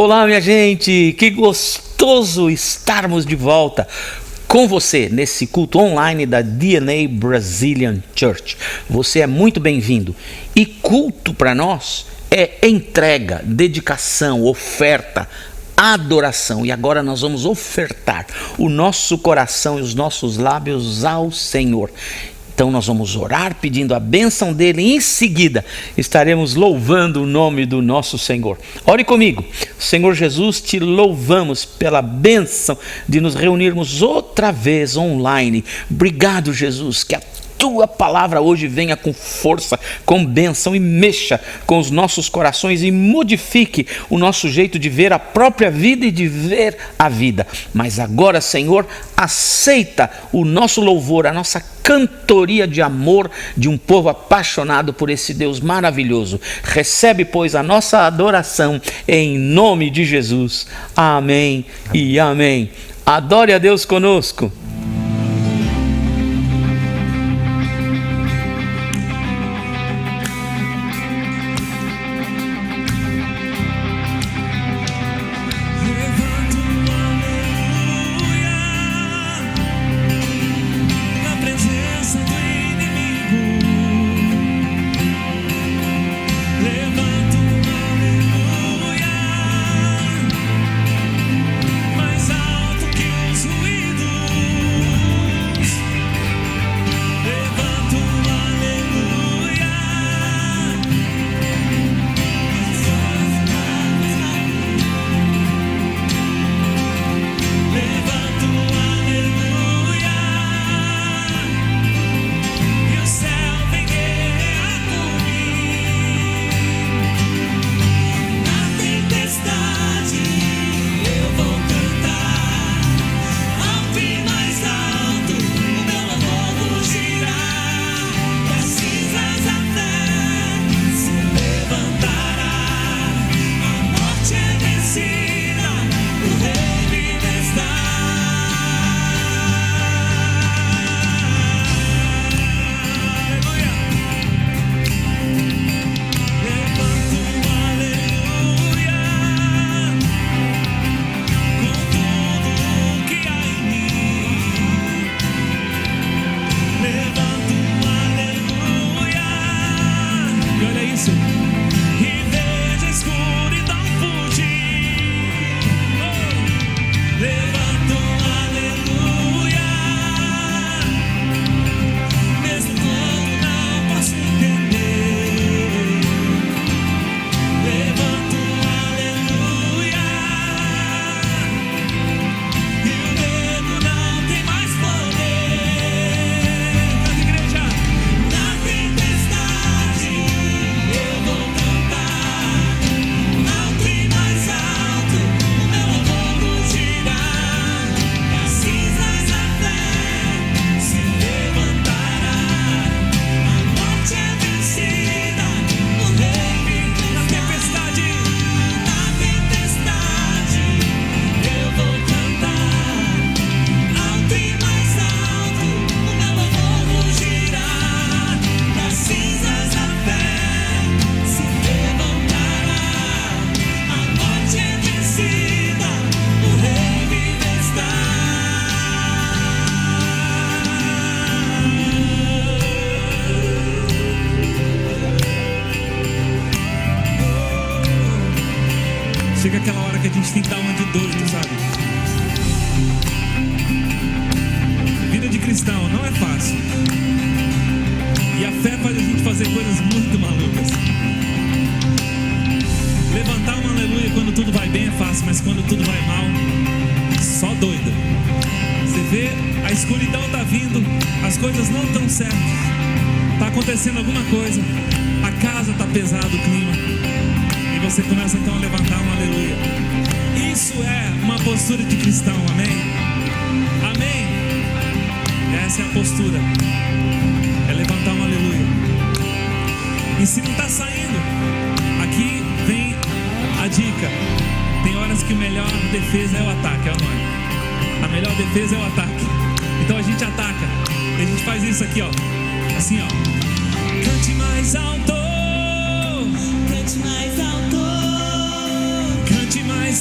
Olá, minha gente, que gostoso estarmos de volta com você nesse culto online da DNA Brazilian Church. Você é muito bem-vindo. E culto para nós é entrega, dedicação, oferta, adoração. E agora nós vamos ofertar o nosso coração e os nossos lábios ao Senhor. Então nós vamos orar pedindo a bênção dele e em seguida estaremos louvando o nome do nosso Senhor. Ore comigo. Senhor Jesus, te louvamos pela bênção de nos reunirmos outra vez online. Obrigado, Jesus, que a tua palavra hoje venha com força, com bênção e mexa com os nossos corações e modifique o nosso jeito de ver a própria vida e de ver a vida. Mas agora, Senhor, aceita o nosso louvor, a nossa cantoria de amor de um povo apaixonado por esse Deus maravilhoso. Recebe, pois, a nossa adoração em nome de Jesus. Amém e amém. Adore a Deus conosco. Chega aquela hora que a gente tem que dar uma de doido, sabe? Vida de cristão não é fácil. E a fé faz a gente fazer coisas muito malucas. Levantar um aleluia quando tudo vai bem é fácil, mas quando tudo vai mal, só doido. Você vê, a escuridão tá vindo, as coisas não estão certas, tá acontecendo alguma coisa, a casa tá pesado o clima. E você começa então a levantar um aleluia. Isso é uma postura de cristão, amém? Amém? Essa é a postura. É levantar um aleluia. E se não está saindo, aqui vem a dica. Tem horas que a melhor defesa é o ataque, é o nome. A melhor defesa é o ataque. Então a gente ataca. E a gente faz isso aqui, ó. Assim, ó. Cante mais alto. Cante mais alto. Cante mais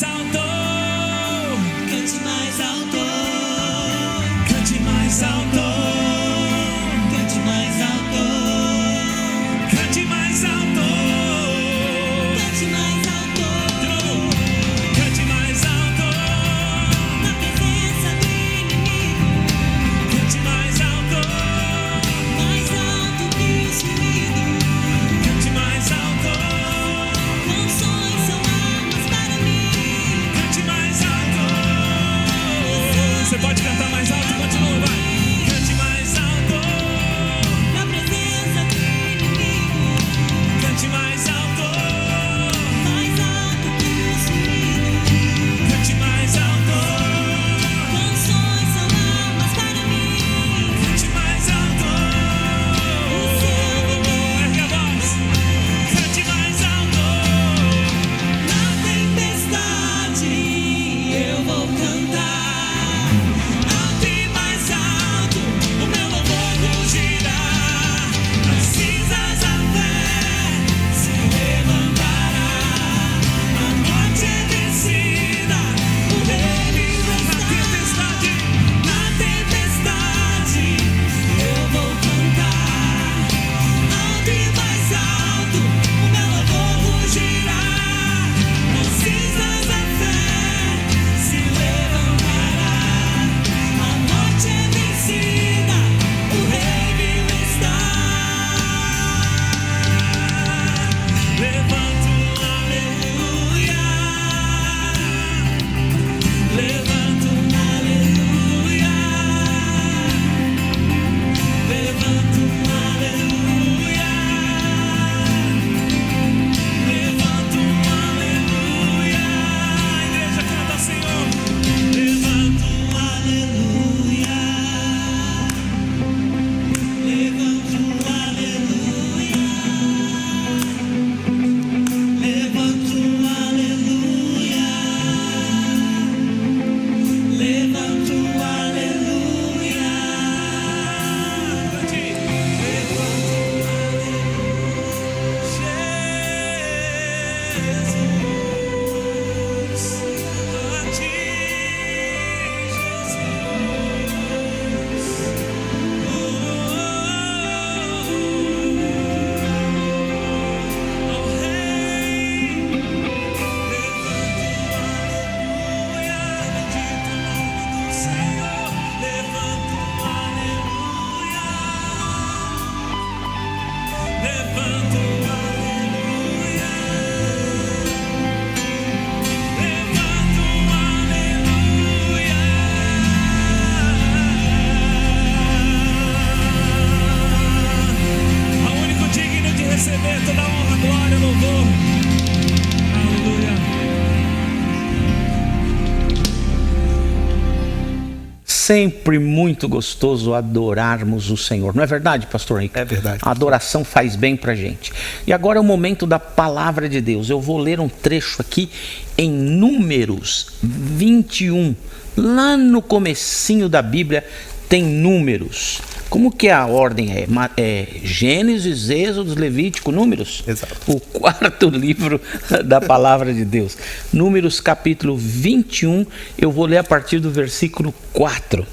sempre muito gostoso adorarmos o Senhor. Não é verdade, pastor Henrique? É verdade. A adoração faz bem pra gente. E agora é o momento da palavra de Deus. Eu vou ler um trecho aqui em Números 21. Lá no comecinho da Bíblia tem Números. Como que é a ordem? É Gênesis, Êxodo, Levítico, Números? Exato. O quarto livro da palavra de Deus. Números capítulo 21, eu vou ler a partir do versículo 4.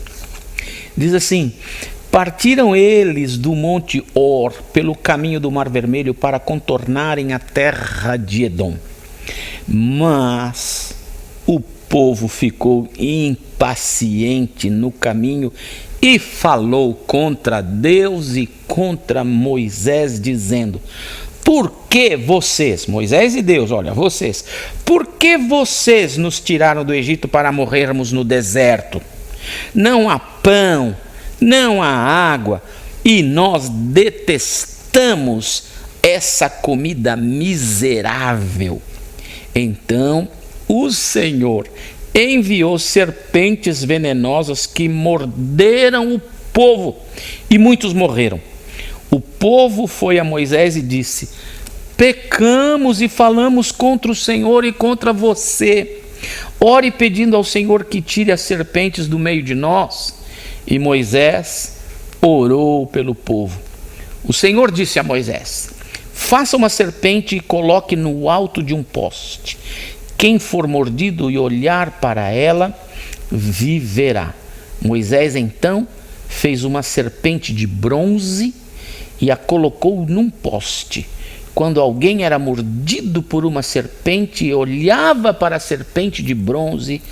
Diz assim: partiram eles do monte Or pelo caminho do Mar Vermelho para contornarem a terra de Edom. Mas o povo ficou impaciente no caminho e falou contra Deus e contra Moisés, dizendo: por que vocês, Moisés e Deus, olha, vocês, por que vocês nos tiraram do Egito para morrermos no deserto? Não há pão, não há água, e nós detestamos essa comida miserável. Então o Senhor enviou serpentes venenosas que morderam o povo, e muitos morreram. O povo foi a Moisés e disse: pecamos e falamos contra o Senhor e contra você. Ore pedindo ao Senhor que tire as serpentes do meio de nós. E Moisés orou pelo povo. O Senhor disse a Moisés: faça uma serpente e coloque no alto de um poste. Quem for mordido e olhar para ela, viverá. Moisés então fez uma serpente de bronze e a colocou num poste. Quando alguém era mordido por uma serpente e olhava para a serpente de bronze,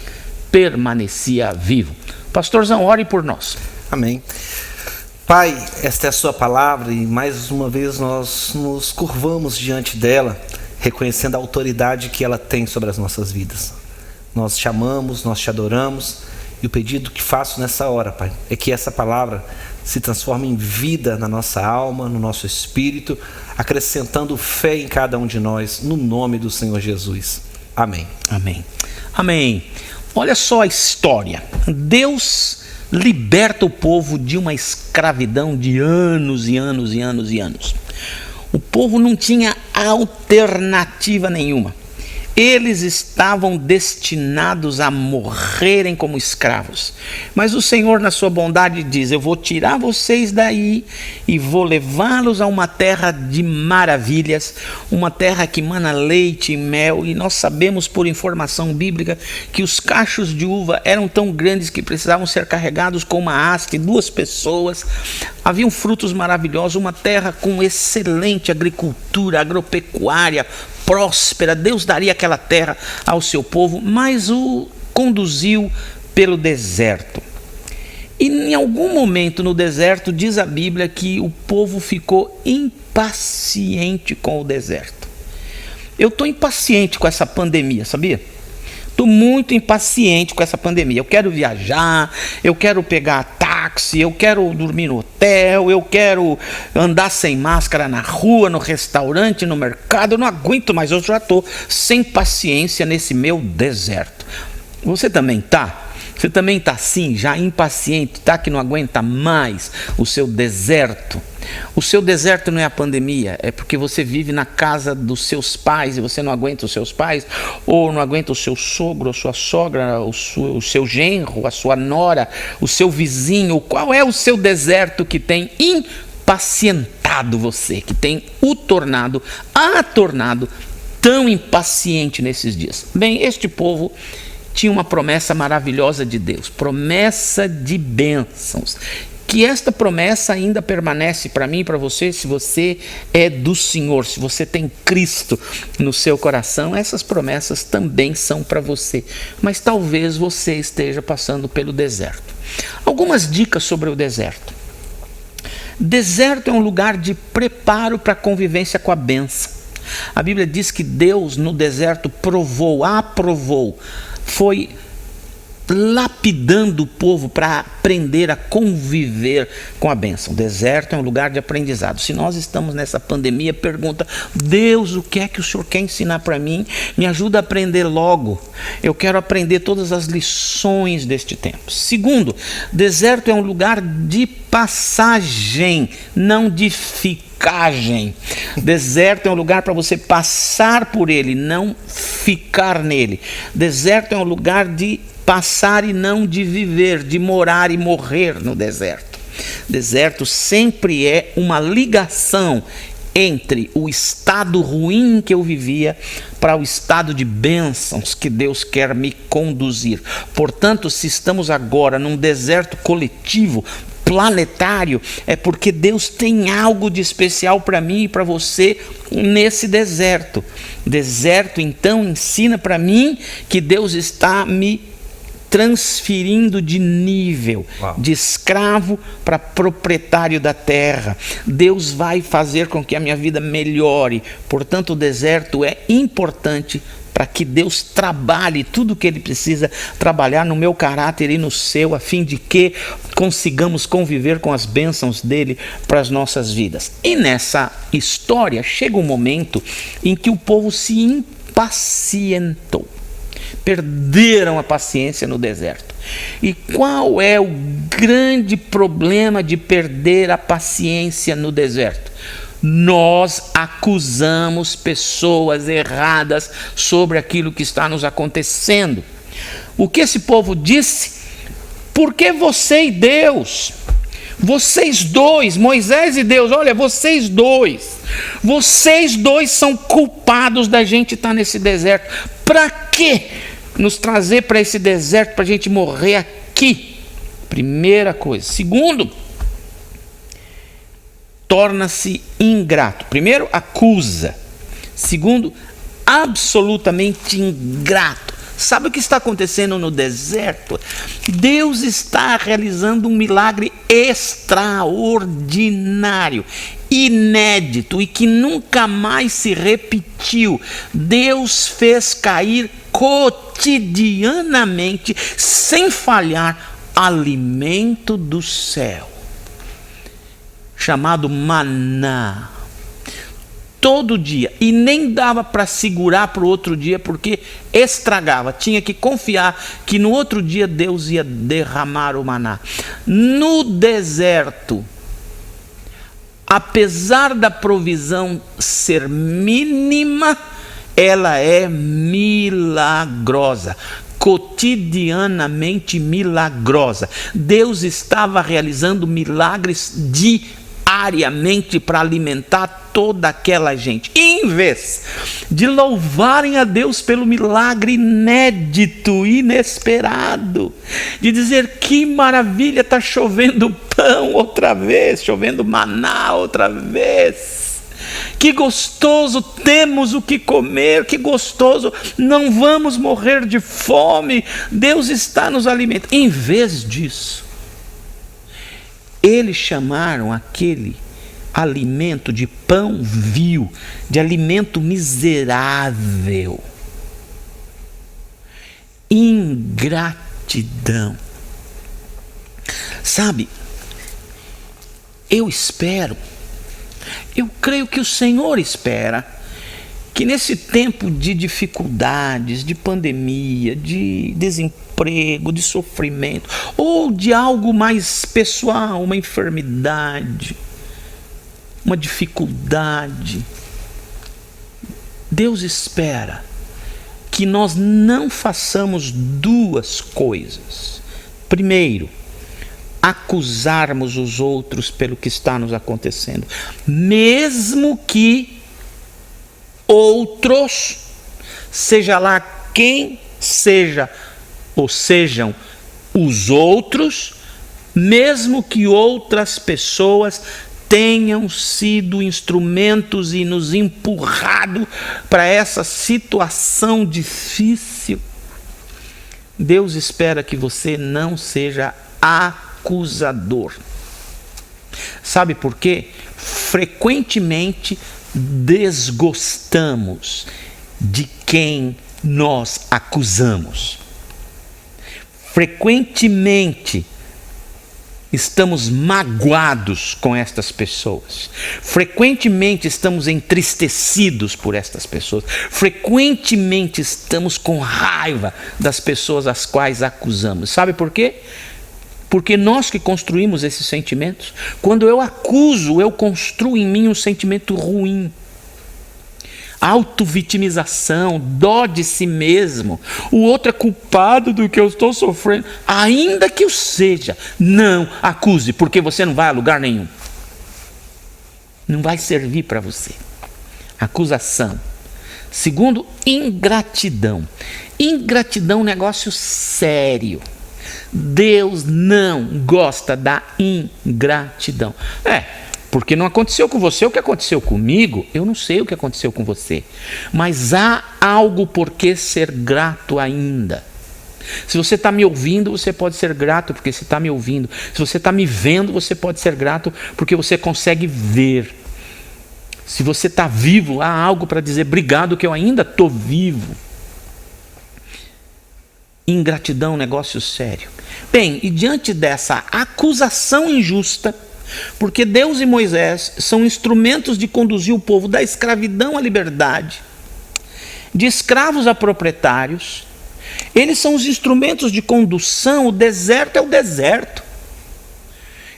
permanecia vivo. Pastorzão, ore por nós. Amém. Pai, esta é a sua palavra e mais uma vez nós nos curvamos diante dela, reconhecendo a autoridade que ela tem sobre as nossas vidas. Nós te amamos, nós te adoramos, e o pedido que faço nessa hora, Pai, é que essa palavra se transforme em vida na nossa alma, no nosso espírito, acrescentando fé em cada um de nós, no nome do Senhor Jesus. Amém. Amém. Amém. Olha só a história. Deus liberta o povo de uma escravidão de anos e anos e anos e anos. O povo não tinha alternativa nenhuma. Eles estavam destinados a morrerem como escravos. Mas o Senhor, na sua bondade, diz: eu vou tirar vocês daí e vou levá-los a uma terra de maravilhas, uma terra que mana leite e mel. E nós sabemos por informação bíblica que os cachos de uva eram tão grandes que precisavam ser carregados com uma haste, 2 pessoas. Haviam frutos maravilhosos, uma terra com excelente agricultura, agropecuária, próspera. Deus daria aquela terra ao seu povo, mas o conduziu pelo deserto. E em algum momento no deserto, diz a Bíblia que o povo ficou impaciente com o deserto. Eu estou impaciente com essa pandemia, sabia? Estou muito impaciente com essa pandemia. Eu quero viajar, eu quero pegar táxi, eu quero dormir no hotel, eu quero andar sem máscara na rua, no restaurante, no mercado. Eu não aguento mais, eu já estou sem paciência nesse meu deserto. Você também está? Você também está assim, já impaciente, tá? Que não aguenta mais o seu deserto. O seu deserto não é a pandemia, é porque você vive na casa dos seus pais e você não aguenta os seus pais, ou não aguenta o seu sogro, a sua sogra, o seu genro, a sua nora, o seu vizinho. Qual é o seu deserto que tem impacientado você, que tem tornado tão impaciente nesses dias? Bem, este povo tinha uma promessa maravilhosa de Deus, promessa de bênçãos, que esta promessa ainda permanece para mim e para você. Se você é do Senhor, se você tem Cristo no seu coração, essas promessas também são para você, mas talvez você esteja passando pelo deserto. Algumas dicas sobre o deserto. Deserto é um lugar de preparo para a convivência com a bênção. A Bíblia diz que Deus no deserto aprovou, foi lapidando o povo para aprender a conviver com a bênção. O deserto é um lugar de aprendizado. Se nós estamos nessa pandemia, pergunta: Deus, o que é que o Senhor quer ensinar para mim? Me ajuda a aprender logo. Eu quero aprender todas as lições deste tempo. Segundo, deserto é um lugar de passagem, não de ficagem. Deserto é um lugar para você passar por ele, não ficar nele. Deserto é um lugar de passar e não de viver, de morar e morrer no deserto. Deserto sempre é uma ligação entre o estado ruim que eu vivia para o estado de bênçãos que Deus quer me conduzir. Portanto, se estamos agora num deserto coletivo, planetário, é porque Deus tem algo de especial para mim e para você nesse deserto. Deserto, então, ensina para mim que Deus está me transferindo de nível, de escravo para proprietário da terra. Deus vai fazer com que a minha vida melhore. Portanto, o deserto é importante para que Deus trabalhe tudo o que Ele precisa trabalhar no meu caráter e no seu, a fim de que consigamos conviver com as bênçãos dEle para as nossas vidas. E nessa história chega um momento em que o povo se impacientou. Perderam a paciência no deserto. E qual é o grande problema de perder a paciência no deserto? Nós acusamos pessoas erradas sobre aquilo que está nos acontecendo. O que esse povo disse? Porque você e Deus, vocês dois, Moisés e Deus, olha, vocês dois são culpados da gente estar nesse deserto. Para quê? Nos trazer para esse deserto para a gente morrer aqui. Primeira coisa. Segundo, torna-se ingrato. Primeiro, acusa. Segundo, absolutamente ingrato. Sabe o que está acontecendo no deserto? Deus está realizando um milagre extraordinário, inédito e que nunca mais se repetiu. Deus fez cair cotidianamente, sem falhar, alimento do céu, chamado maná. Todo dia, e nem dava para segurar para o outro dia, porque estragava. Tinha que confiar que no outro dia Deus ia derramar o maná. No deserto, apesar da provisão ser mínima, ela é milagrosa, cotidianamente milagrosa. Deus estava realizando milagres diariamente para alimentar toda aquela gente. E em vez de louvarem a Deus pelo milagre inédito, inesperado, de dizer que maravilha, está chovendo pão outra vez, chovendo maná outra vez, que gostoso, temos o que comer, que gostoso, não vamos morrer de fome, Deus está nos alimentando. Em vez disso, eles chamaram aquele alimento de pão vil, de alimento miserável. Ingratidão. Sabe, eu creio que o Senhor espera que nesse tempo de dificuldades, de pandemia, de desemprego, de sofrimento, ou de algo mais pessoal, uma enfermidade, uma dificuldade, Deus espera que nós não façamos duas coisas. Primeiro, acusarmos os outros pelo que está nos acontecendo, mesmo que outros, seja lá quem seja, ou sejam os outros, mesmo que outras pessoas tenham sido instrumentos e nos empurrado para essa situação difícil, Deus espera que você não seja acusador. Sabe por quê? Frequentemente desgostamos de quem nós acusamos. frequentemente estamos magoados com estas pessoas. Frequentemente estamos entristecidos por estas pessoas. Frequentemente estamos com raiva das pessoas às quais acusamos. Sabe por quê? Porque nós que construímos esses sentimentos. Quando eu acuso, eu construo em mim um sentimento ruim. Autovitimização, dó de si mesmo. O outro é culpado do que eu estou sofrendo. Ainda que o seja, não acuse, porque você não vai a lugar nenhum. Não vai servir para você. Acusação. Segundo, ingratidão. Ingratidão é um negócio sério. Deus não gosta da ingratidão. Porque não aconteceu com você o que aconteceu comigo, eu não sei o que aconteceu com você. Mas há algo por que ser grato ainda. Se você está me ouvindo, você pode ser grato porque você está me ouvindo. Se você está me vendo, você pode ser grato porque você consegue ver. Se você está vivo, há algo para dizer obrigado que eu ainda estou vivo. Ingratidão, negócio sério. Bem, e diante dessa acusação injusta, porque Deus e Moisés são instrumentos de conduzir o povo da escravidão à liberdade, de escravos a proprietários, eles são os instrumentos de condução. O deserto é o deserto.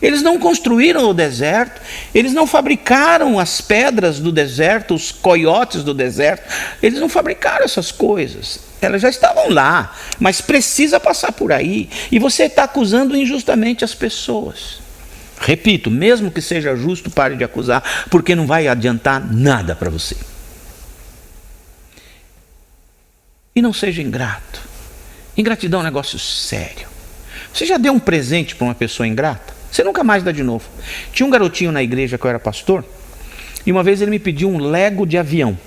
Eles não construíram o deserto, eles não fabricaram as pedras do deserto, os coiotes do deserto, eles não fabricaram essas coisas. Elas já estavam lá, mas precisa passar por aí. E você está acusando injustamente as pessoas. Repito, mesmo que seja justo, pare de acusar, porque não vai adiantar nada para você. E não seja ingrato. Ingratidão é um negócio sério. Você já deu um presente para uma pessoa ingrata? Você nunca mais dá de novo. Tinha um garotinho na igreja que eu era pastor, e uma vez ele me pediu um Lego de avião.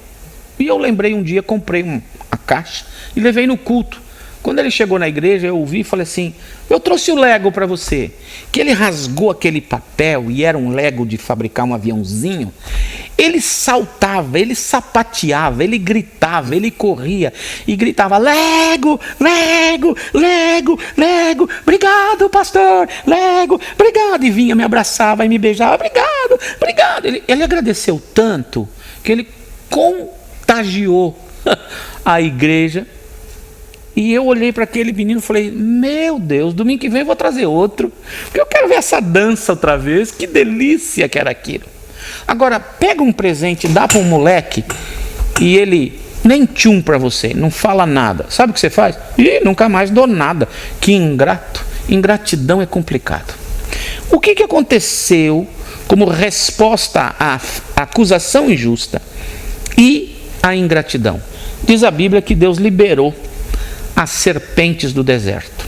E eu lembrei um dia, comprei uma caixa e levei no culto. Quando ele chegou na igreja, eu ouvi e falei assim: eu trouxe o Lego para você. Que ele rasgou aquele papel e era um Lego de fabricar um aviãozinho. Ele saltava, ele sapateava, ele gritava, ele corria e gritava: Lego, Lego, Lego, Lego, obrigado pastor, Lego, obrigado. E vinha, me abraçava e me beijava: obrigado, obrigado. Ele agradeceu tanto que ele contagiou a igreja. E eu olhei para aquele menino e falei: meu Deus, domingo que vem eu vou trazer outro, porque eu quero ver essa dança outra vez. Que delícia que era aquilo. Agora, pega um presente e dá para um moleque e ele nem tchum para você, não fala nada. Sabe o que você faz? Ih, nunca mais dou nada. Que ingrato. Ingratidão é complicado. O que aconteceu como resposta à acusação injusta e à ingratidão? Diz a Bíblia que Deus liberou as serpentes do deserto.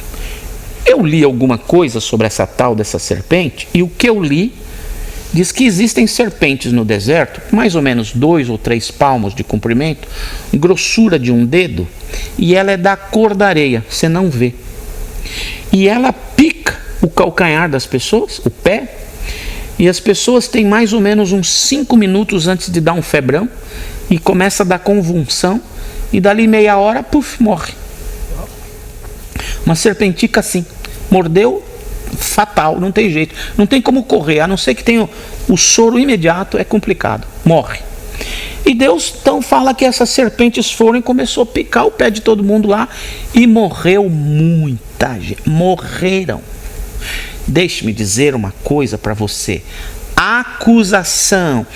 Eu li alguma coisa sobre essa tal dessa serpente, e o que eu li diz que existem serpentes no deserto, mais ou menos 2 ou 3 palmos de comprimento, grossura de um dedo, e ela é da cor da areia, você não vê. E ela pica o calcanhar das pessoas, o pé, e as pessoas têm mais ou menos uns 5 minutos antes de dar um febrão, e começa a dar convulsão, e dali meia hora, puf, morre. Uma serpentica assim, mordeu, fatal, não tem jeito, não tem como correr, a não ser que tenha o soro imediato, é complicado, morre. E Deus então fala que essas serpentes foram e começou a picar o pé de todo mundo lá, e morreu muita gente, morreram. Deixe-me dizer uma coisa para você: acusação,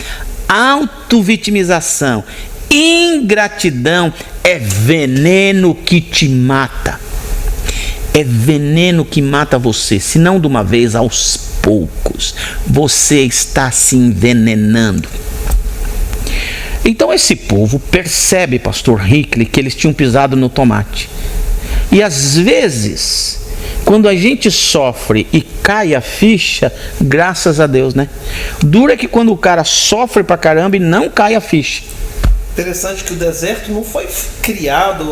autovitimização, ingratidão é veneno que te mata. É veneno que mata você, se não de uma vez, aos poucos. Você está se envenenando. Então esse povo percebe, pastor Hickley, que eles tinham pisado no tomate. E às vezes, quando a gente sofre e cai a ficha, graças a Deus, né? Dura que quando o cara sofre pra caramba e não cai a ficha. Interessante que o deserto não foi criado,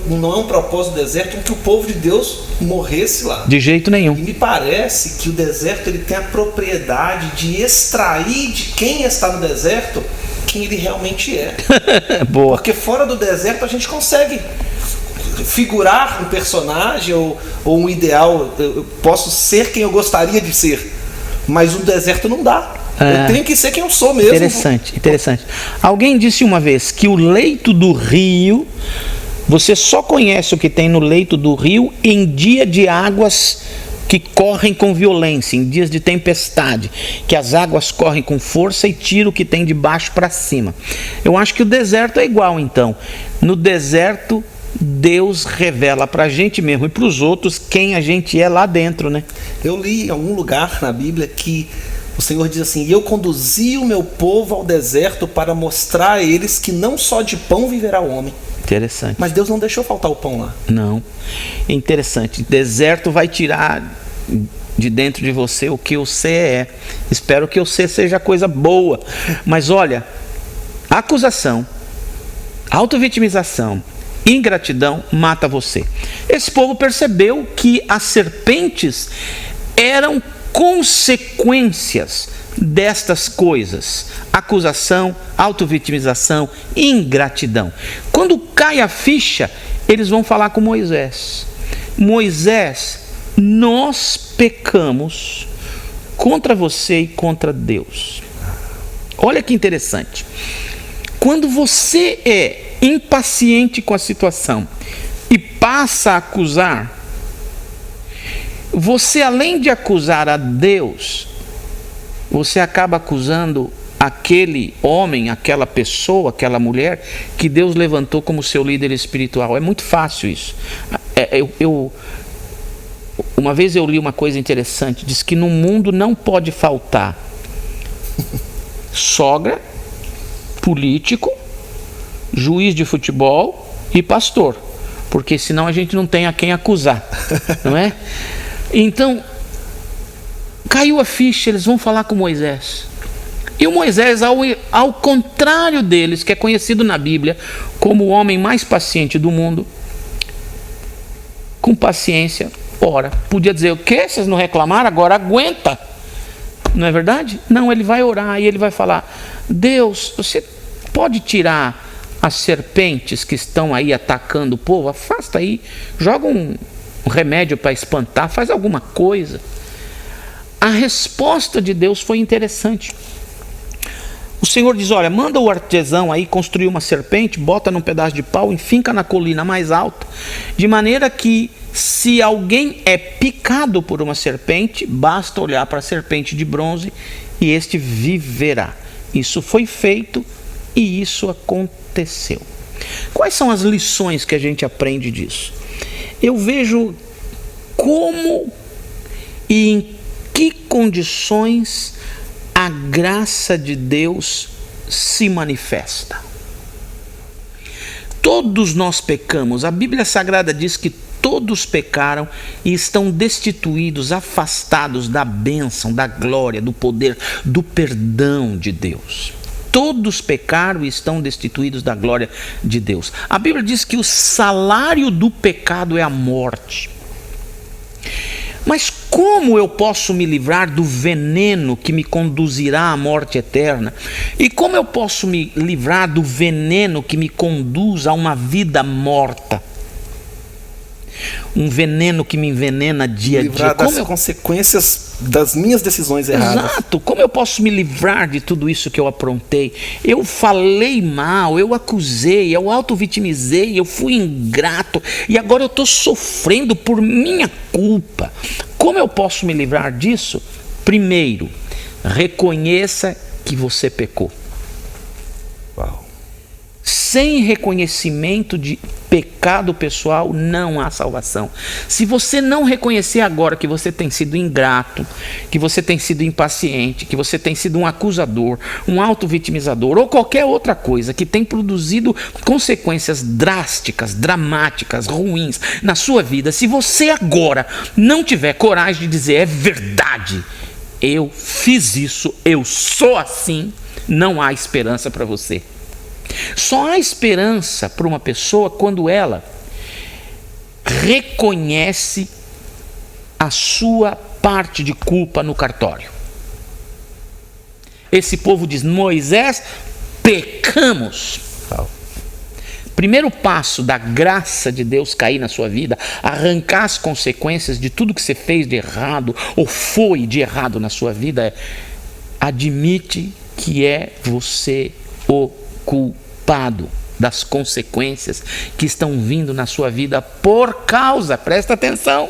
não é um propósito do deserto que o povo de Deus morresse lá. De jeito nenhum. E me parece que o deserto ele tem a propriedade de extrair de quem está no deserto quem ele realmente é. Boa. Porque fora do deserto a gente consegue figurar um personagem ou um ideal, eu posso ser quem eu gostaria de ser, mas no deserto não dá. Eu tenho que ser quem eu sou mesmo. Interessante. Alguém disse uma vez que o leito do rio, você só conhece o que tem no leito do rio em dia de águas que correm com violência, em dias de tempestade, que as águas correm com força e tiram o que tem de baixo para cima. Eu acho que o deserto é igual, então. No deserto, Deus revela para a gente mesmo e para os outros quem a gente é lá dentro, né? Eu li em algum lugar na Bíblia que o Senhor diz assim: eu conduzi o meu povo ao deserto para mostrar a eles que não só de pão viverá o homem. Interessante. Mas Deus não deixou faltar o pão lá. Não. Interessante. Deserto vai tirar de dentro de você o que você é. Espero que você seja coisa boa. Mas olha, acusação, autovitimização, ingratidão mata você. Esse povo percebeu que as serpentes eram consequências destas coisas: acusação, autovitimização, ingratidão. Quando cai a ficha, eles vão falar com Moisés: Moisés, nós pecamos contra você e contra Deus. Olha que interessante. Quando você é impaciente com a situação e passa a acusar, você, além de acusar a Deus, você acaba acusando aquele homem, aquela pessoa, aquela mulher que Deus levantou como seu líder espiritual. É muito fácil isso. Uma vez eu li uma coisa interessante, diz que no mundo não pode faltar sogra, político, juiz de futebol e pastor, porque senão a gente não tem a quem acusar, não é? Então, caiu a ficha, eles vão falar com Moisés. E o Moisés, ao contrário deles, que é conhecido na Bíblia como o homem mais paciente do mundo, com paciência, ora. Podia dizer: o quê? Vocês não reclamaram? Agora aguenta. Não é verdade? Não, ele vai orar e ele vai falar: Deus, você pode tirar as serpentes que estão aí atacando o povo? Afasta aí, joga um remédio para espantar, faz alguma coisa. A resposta de Deus foi interessante. O Senhor diz: olha, manda o artesão aí construir uma serpente, bota num pedaço de pau, enfinca na colina mais alta, de maneira que se alguém é picado por uma serpente, basta olhar para a serpente de bronze e este viverá. Isso foi feito e isso aconteceu. Quais são as lições que a gente aprende disso? Eu vejo como e em que condições a graça de Deus se manifesta. Todos nós pecamos. A Bíblia Sagrada diz que todos pecaram e estão destituídos, afastados da bênção, da glória, do poder, do perdão de Deus. Todos pecaram e estão destituídos da glória de Deus. A Bíblia diz que o salário do pecado é a morte. Mas como eu posso me livrar do veneno que me conduzirá à morte eterna? E como eu posso me livrar do veneno que me conduz a uma vida morta? Um veneno que me envenena dia a dia. Livrar das consequências das minhas decisões erradas. Exato. Como eu posso me livrar de tudo isso que eu aprontei? Eu falei mal, eu acusei, eu auto-vitimizei, eu fui ingrato e agora eu estou sofrendo por minha culpa. Como eu posso me livrar disso? Primeiro, reconheça que você pecou. Uau. Sem reconhecimento de pecado pessoal, não há salvação. Se você não reconhecer agora que você tem sido ingrato, que você tem sido impaciente, que você tem sido um acusador, um auto-vitimizador ou qualquer outra coisa que tem produzido consequências drásticas, dramáticas, ruins na sua vida, se você agora não tiver coragem de dizer: é verdade, eu fiz isso, eu sou assim, não há esperança para você. Só há esperança para uma pessoa quando ela reconhece a sua parte de culpa no cartório. Esse povo diz: Moisés, pecamos. Primeiro passo da graça de Deus cair na sua vida, arrancar as consequências de tudo que você fez de errado ou foi de errado na sua vida, é admite que é você o culpado das consequências que estão vindo na sua vida por causa, presta atenção,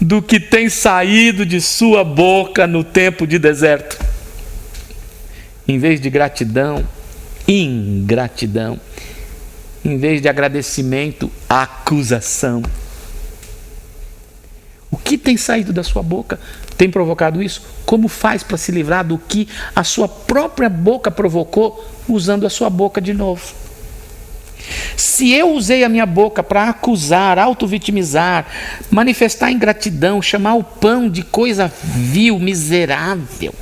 do que tem saído de sua boca no tempo de deserto. Em vez de gratidão, ingratidão. Em vez de agradecimento, acusação. O que tem saído da sua boca tem provocado isso? Como faz para se livrar do que a sua própria boca provocou, usando a sua boca de novo? Se eu usei a minha boca para acusar, auto-vitimizar, manifestar ingratidão, chamar o pão de coisa vil, miserável,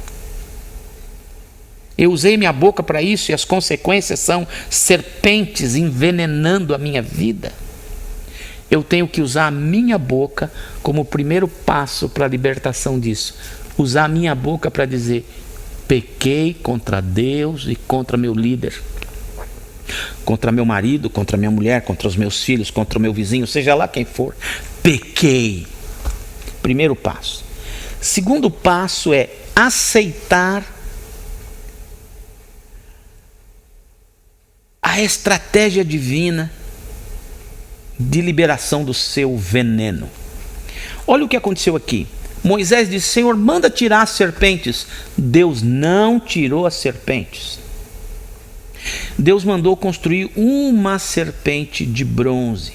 eu usei minha boca para isso e as consequências são serpentes envenenando a minha vida. Eu tenho que usar a minha boca como o primeiro passo para a libertação disso. Usar a minha boca para dizer: pequei contra Deus e contra meu líder, contra meu marido, contra minha mulher, contra os meus filhos, contra o meu vizinho, seja lá quem for. Pequei. Primeiro passo. Segundo passo é aceitar a estratégia divina de liberação do seu veneno. Olha o que aconteceu aqui. Moisés disse: Senhor, manda tirar as serpentes. Deus não tirou as serpentes. Deus mandou construir uma serpente de bronze.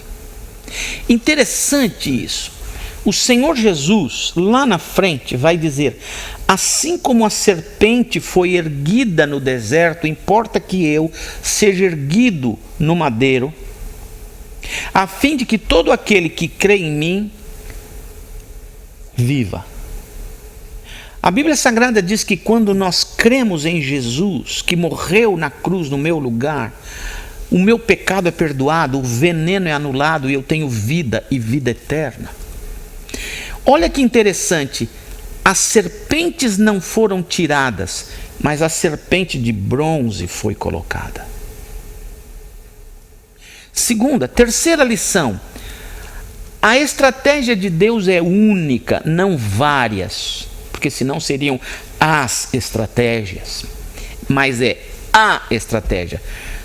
Interessante isso. O Senhor Jesus, lá na frente, vai dizer: assim como a serpente foi erguida no deserto, importa que eu seja erguido no madeiro, a fim de que todo aquele que crê em mim viva. A Bíblia Sagrada diz que quando nós cremos em Jesus, que morreu na cruz no meu lugar, o meu pecado é perdoado, o veneno é anulado e eu tenho vida e vida eterna. Olha que interessante, as serpentes não foram tiradas, mas a serpente de bronze foi colocada. Terceira lição, a estratégia de Deus é única, não várias, porque senão seriam as estratégias, mas é a estratégia.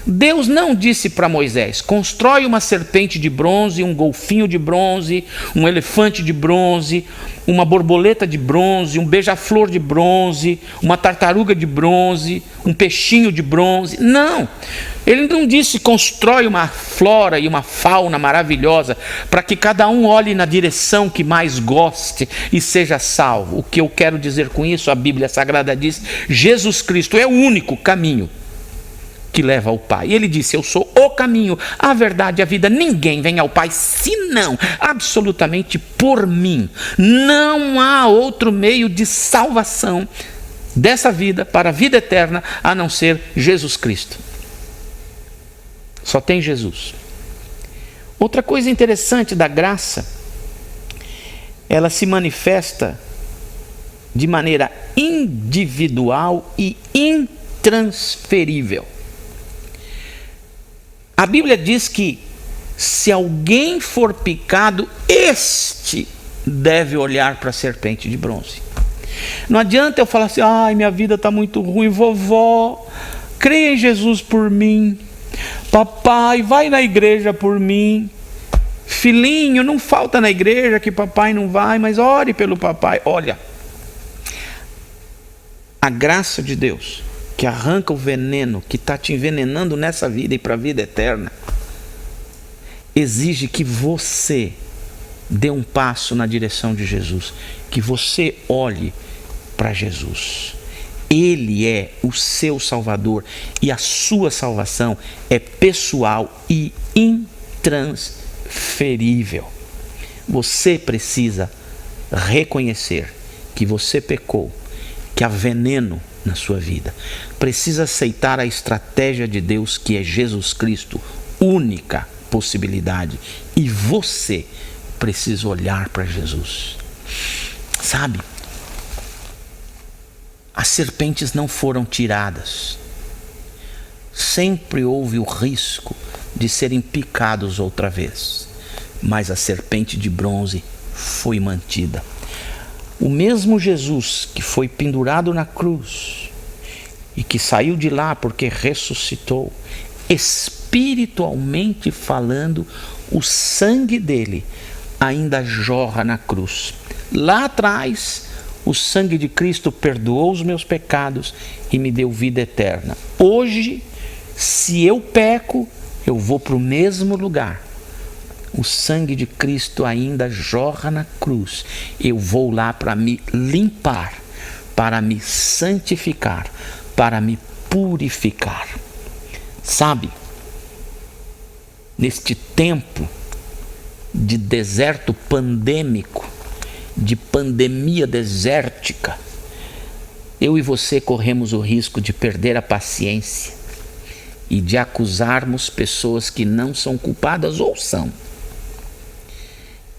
Deus não disse para Moisés: constrói uma serpente de bronze, um golfinho de bronze, um elefante de bronze, uma borboleta de bronze, um beija-flor de bronze, uma tartaruga de bronze, um peixinho de bronze. Não, ele não disse: constrói uma flora e uma fauna maravilhosa para que cada um olhe na direção que mais goste e seja salvo. O que eu quero dizer com isso? A Bíblia Sagrada diz: Jesus Cristo é o único caminho que leva ao Pai. Ele disse: eu sou o caminho, a verdade e a vida. Ninguém vem ao Pai senão absolutamente por mim. Não há outro meio de salvação dessa vida para a vida eterna a não ser Jesus Cristo. Só tem Jesus. Outra coisa interessante da graça, ela se manifesta de maneira individual e intransferível. A Bíblia diz que se alguém for picado, este deve olhar para a serpente de bronze. Não adianta eu falar assim: ai, minha vida está muito ruim, vovó, creia em Jesus por mim, papai, vai na igreja por mim, filhinho, não falta na igreja que papai não vai, mas ore pelo papai. Olha, a graça de Deus que arranca o veneno que está te envenenando nessa vida e para a vida eterna, exige que você dê um passo na direção de Jesus, que você olhe para Jesus. Ele é o seu Salvador e a sua salvação é pessoal e intransferível. Você precisa reconhecer que você pecou, que há veneno na sua vida. Precisa aceitar a estratégia de Deus, que é Jesus Cristo, única possibilidade. E você precisa olhar para Jesus. Sabe? As serpentes não foram tiradas. Sempre houve o risco de serem picados outra vez, mas a serpente de bronze foi mantida. O mesmo Jesus que foi pendurado na cruz e que saiu de lá porque ressuscitou, espiritualmente falando, o sangue dele ainda jorra na cruz. Lá atrás, o sangue de Cristo perdoou os meus pecados e me deu vida eterna. Hoje, se eu peco, eu vou para o mesmo lugar. O sangue de Cristo ainda jorra na cruz. Eu vou lá para me limpar, para me santificar, para me purificar. Sabe, neste tempo de deserto pandêmico, de pandemia desértica, eu e você corremos o risco de perder a paciência e de acusarmos pessoas que não são culpadas ou são,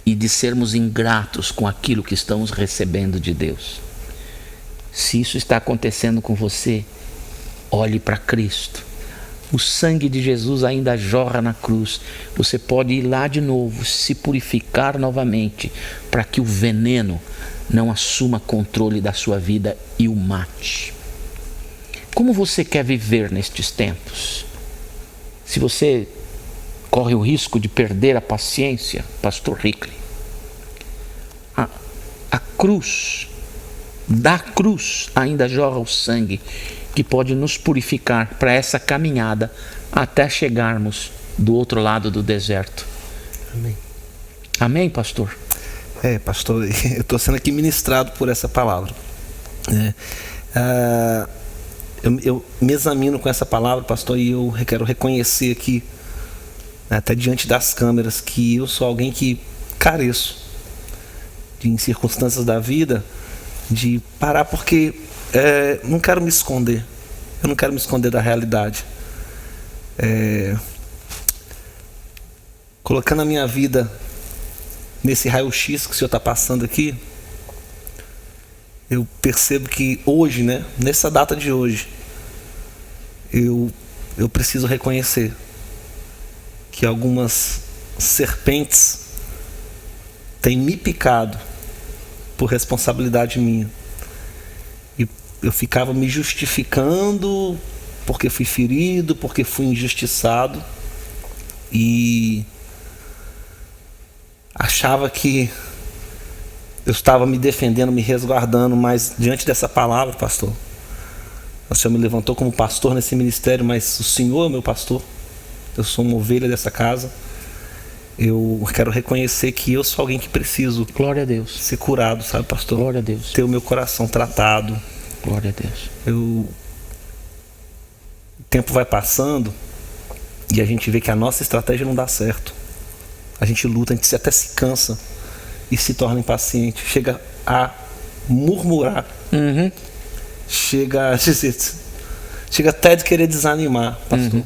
e de sermos ingratos com aquilo que estamos recebendo de Deus. Se isso está acontecendo com você, olhe para Cristo. O sangue de Jesus ainda jorra na cruz. Você pode ir lá de novo, se purificar novamente, para que o veneno não assuma controle da sua vida e o mate. Como você quer viver nestes tempos? Se você corre o risco de perder a paciência, Pastor Hickley, a cruz, da cruz ainda jorra o sangue que pode nos purificar para essa caminhada até chegarmos do outro lado do deserto. Amém. Amém, pastor? Pastor, eu estou sendo aqui ministrado por essa palavra. Eu me examino com essa palavra, pastor, e eu quero reconhecer aqui, até diante das câmeras, que eu sou alguém que careço em circunstâncias da vida de parar, porque não quero me esconder. Eu não quero me esconder da realidade. Colocando a minha vida nesse raio-x que o Senhor está passando aqui, eu percebo que hoje, nessa data de hoje, eu preciso reconhecer que algumas serpentes têm me picado por responsabilidade minha. E eu ficava me justificando porque fui ferido, porque fui injustiçado, e achava que eu estava me defendendo, me resguardando. Mas diante dessa palavra, pastor, o Senhor me levantou como pastor nesse ministério, mas o Senhor é meu pastor, eu sou uma ovelha dessa casa. Eu quero reconhecer que eu sou alguém que preciso, glória a Deus, ser curado, sabe, pastor? Glória a Deus. Ter o meu coração tratado. Glória a Deus. O tempo vai passando e a gente vê que a nossa estratégia não dá certo. A gente luta, a gente até se cansa e se torna impaciente. Chega a murmurar. Chega a dizer, chega até de querer desanimar, pastor.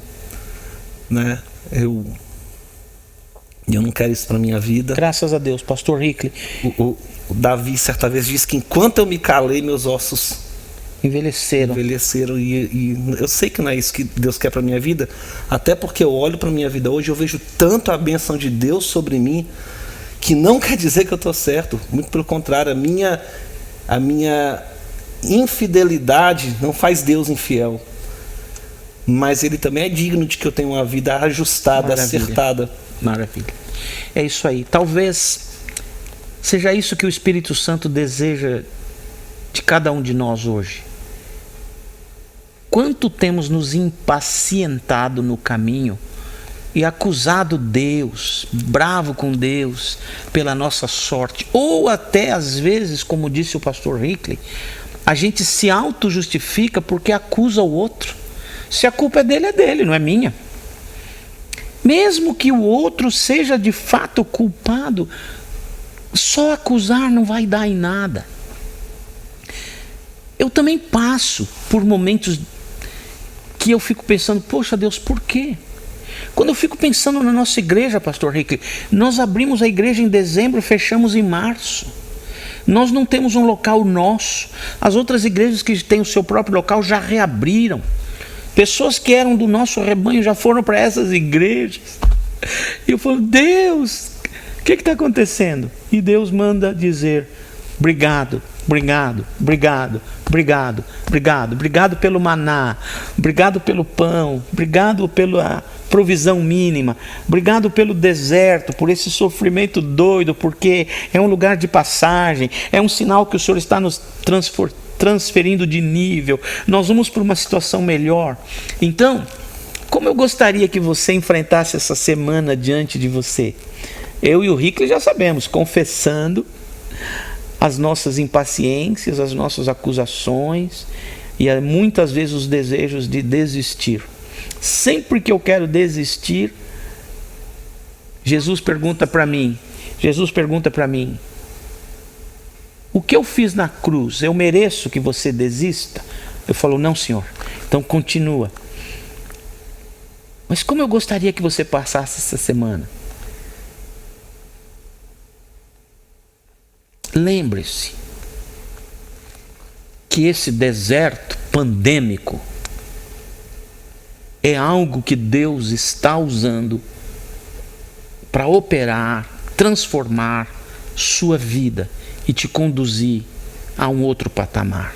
Eu não quero isso para minha vida. Graças a Deus, pastor Hickley. O Davi certa vez disse que enquanto eu me calei, meus ossos envelheceram. E eu sei que não é isso que Deus quer para minha vida, até porque eu olho para minha vida hoje, eu vejo tanto a bênção de Deus sobre mim, que não quer dizer que eu estou certo. Muito pelo contrário, a minha infidelidade não faz Deus infiel, mas Ele também é digno de que eu tenha uma vida ajustada, Maravilha. acertada. Maravilha. É isso aí. Talvez seja isso que o Espírito Santo deseja de cada um de nós hoje. Quanto temos nos impacientado no caminho e acusado Deus, bravo com Deus pela nossa sorte, ou até às vezes, como disse o pastor Hickley, a gente se auto-justifica porque acusa o outro. Se a culpa é dele, não é minha. Mesmo que o outro seja de fato culpado, só acusar não vai dar em nada. Eu também passo por momentos que eu fico pensando, poxa Deus, por quê? Quando eu fico pensando na nossa igreja, pastor Hickley, nós abrimos a igreja em dezembro, fechamos em março. Nós não temos um local nosso. As outras igrejas que têm o seu próprio local já reabriram. Pessoas que eram do nosso rebanho já foram para essas igrejas. E eu falo, Deus, o que está acontecendo? E Deus manda dizer, obrigado, obrigado, obrigado, obrigado, obrigado, obrigado pelo maná, obrigado pelo pão, obrigado pela provisão mínima, obrigado pelo deserto, por esse sofrimento doido, porque é um lugar de passagem, é um sinal que o Senhor está nos transferindo de nível, nós vamos para uma situação melhor. Então, como eu gostaria que você enfrentasse essa semana diante de você? Eu e o Rick já sabemos, confessando as nossas impaciências, as nossas acusações e muitas vezes os desejos de desistir. Sempre que eu quero desistir, Jesus pergunta para mim, o que eu fiz na cruz, eu mereço que você desista? Eu falo, não, Senhor, então continua. Mas como eu gostaria que você passasse essa semana? Lembre-se que esse deserto pandêmico é algo que Deus está usando para operar, transformar sua vida e te conduzir a um outro patamar.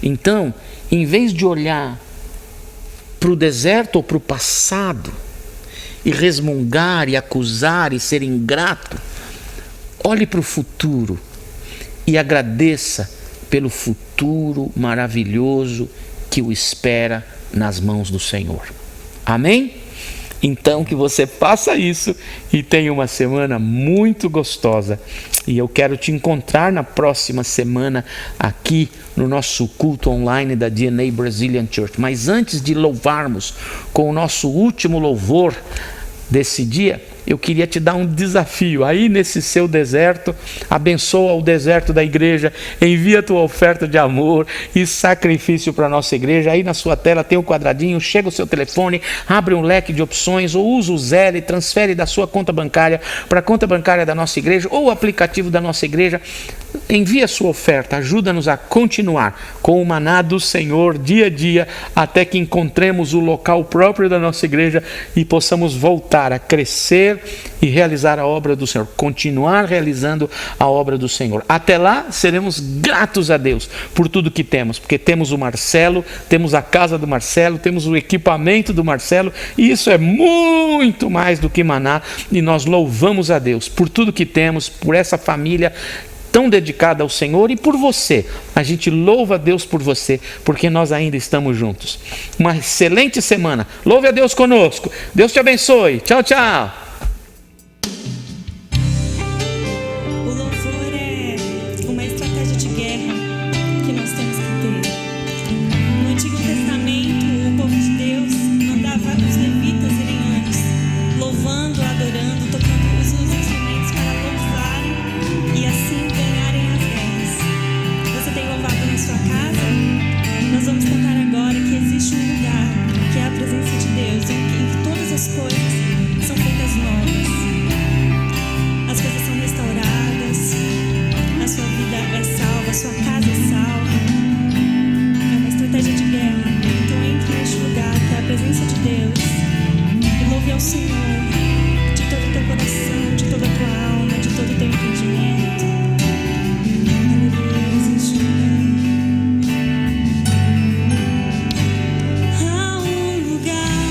Então, em vez de olhar para o deserto ou para o passado e resmungar e acusar e ser ingrato, olhe para o futuro e agradeça pelo futuro maravilhoso que o espera nas mãos do Senhor. Amém? Então que você faça isso e tenha uma semana muito gostosa. E eu quero te encontrar na próxima semana aqui no nosso culto online da DNA Brazilian Church. Mas antes de louvarmos com o nosso último louvor desse dia, eu queria te dar um desafio. Aí nesse seu deserto, abençoa o deserto da igreja, envia a tua oferta de amor e sacrifício para a nossa igreja. Aí na sua tela tem um quadradinho, chega o seu telefone, abre um leque de opções, ou usa o Zelle, transfere da sua conta bancária para a conta bancária da nossa igreja, ou o aplicativo da nossa igreja. Envia a sua oferta, ajuda-nos a continuar com o maná do Senhor dia a dia, até que encontremos o local próprio da nossa igreja e possamos voltar a crescer e realizar a obra do Senhor, continuar realizando a obra do Senhor. Até lá, seremos gratos a Deus por tudo que temos, porque temos o Marcelo, temos a casa do Marcelo, temos o equipamento do Marcelo, e isso é muito mais do que maná, e nós louvamos a Deus por tudo que temos, por essa família tão dedicada ao Senhor e por você. A gente louva a Deus por você, porque nós ainda estamos juntos. Uma excelente semana. Louve a Deus conosco. Deus te abençoe. Tchau, tchau. O louvor é uma estratégia de guerra que nós temos que ter. No Antigo Testamento, o povo de Deus mandava os levitas irem antes, louvando, adorando, tocando os instrumentos para louvarem e assim ganharem as guerras. Você tem louvado na sua casa? Nós vamos cantar agora que existe um lugar, que é a presença de Deus, em que todas as coisas são feitas novas. As coisas são restauradas, a sua vida é salva, a sua casa é salva. É uma estratégia de guerra. Então entre neste lugar, que é a presença de Deus, e louve ao Senhor de todo o teu coração, de toda a tua alma, de todo o teu entendimento. Aleluia, existe um lugar. Há um lugar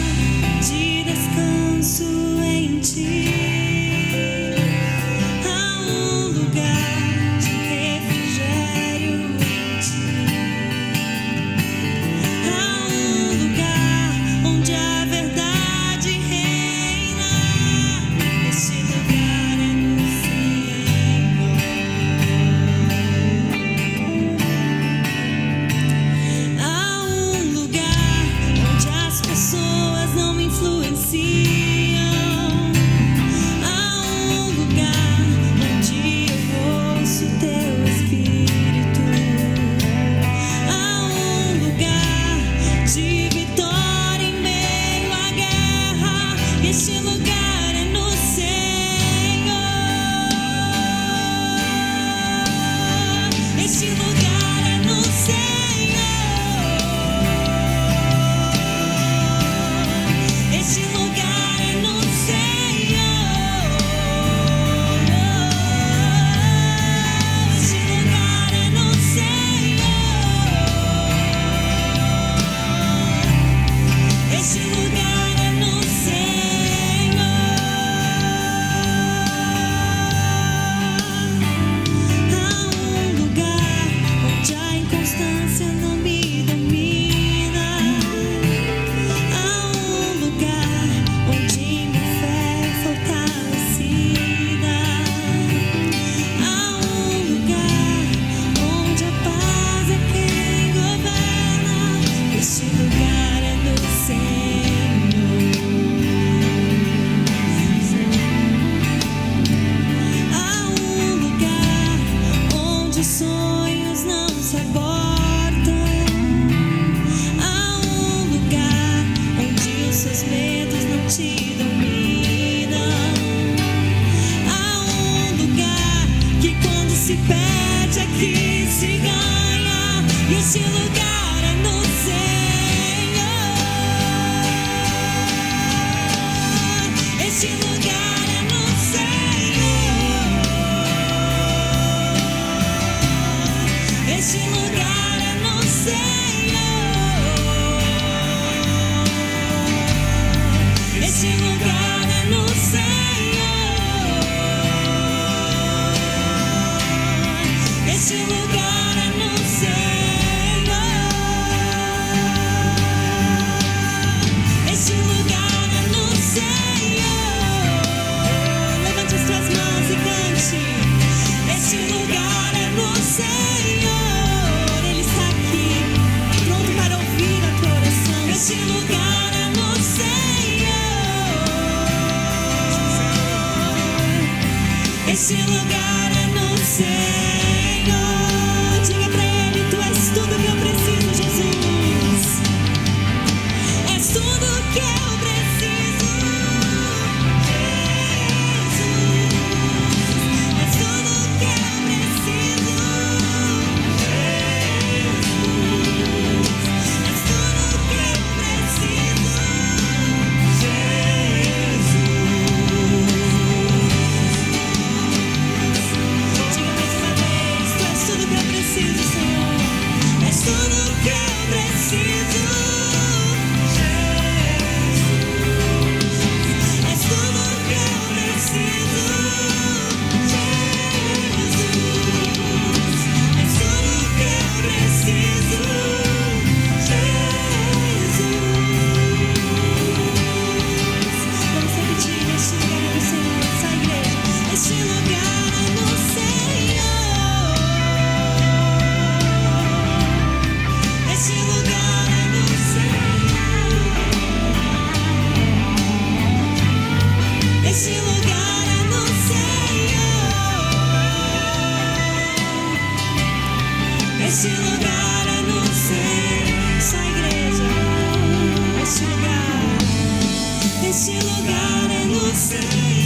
de descanso em ti. Há um lugar de refrigério em ti. Há um lugar onde a verdade reina. Este lugar é no Senhor. Há um lugar onde as pessoas não me influenciam. Há um lugar onde eu ouço teu Espírito. Há um lugar de vitória em meio à guerra. Este lugar é no Senhor. Este lugar é no Senhor. Este lugar é no Senhor. Diga pra Ele: Tu és tudo que eu preciso, Jesus. És tudo que eu preciso, Jesus. És tudo que eu preciso, Jesus. És tudo que eu preciso, Jesus. Diga mais uma vez: Tu és tudo que eu preciso, Senhor. És tudo que eu preciso, Jesus. És tudo que eu preciso, Jesus. És tudo que eu preciso, Jesus. Vamos repetir: este lugar é do Senhor. Essa igreja. Este lugar é no Senhor. Este lugar é no Senhor. Este lugar é no Senhor. Este lugar é no Senhor. Essa igreja. Este lugar é no Senhor.